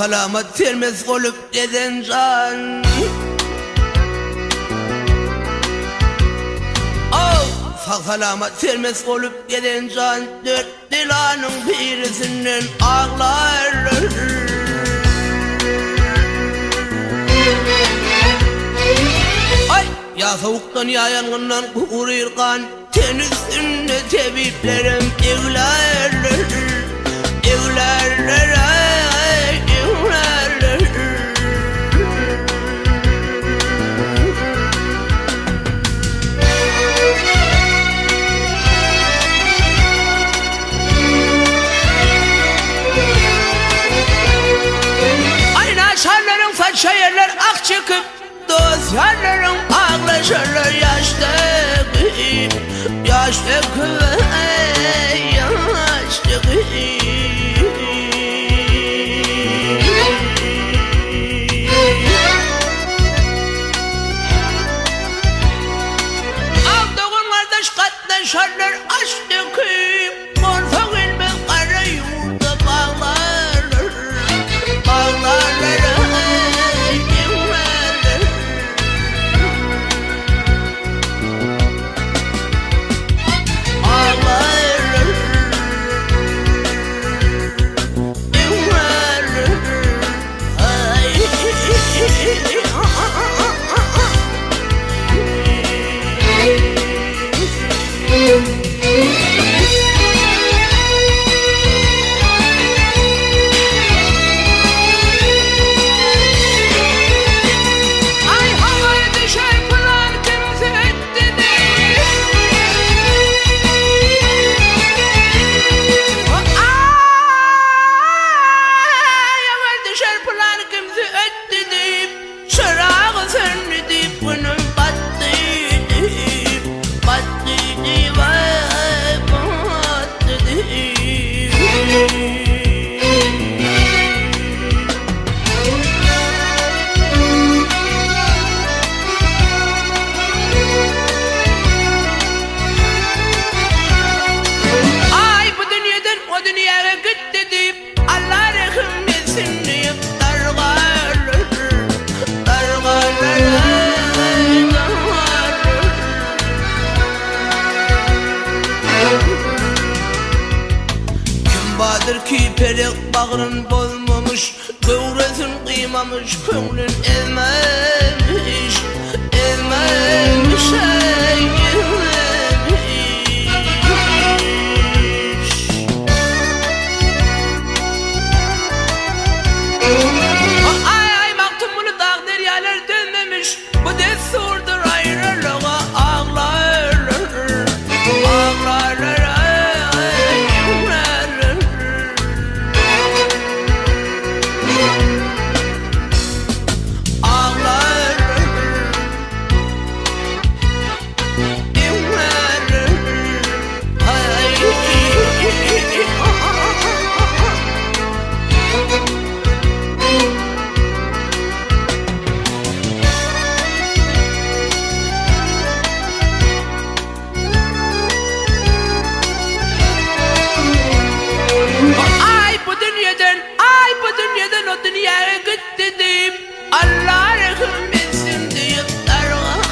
Falkalama termez olup deden can. Falkalama termez olup deden can. Dört dilanın birisinden ağlar. Ay ya soğuktan ya yangından kuğurur kan. Ten üstünde tebiplerim evler. Evler. Faça yerler ak çıkıp dost yerlerin ağlaşırlar yaştaki. Aldığın kardeş katlaşırlar açtaki. Korfak ilmez kara yurda bağlarlar. Bahadır ki pelek bağrın bozmamış, kıvrasın kıymamış, könlün ezmemiş, ezmemiş, ezmemiş. Ay baktım bunu dağ deryalar dönmemiş, bu desurdur ayrılığa ağlar, ağlar. Bu dünyadan o dünyaya gitti deyip Allah rahim etsin deyip dargalar.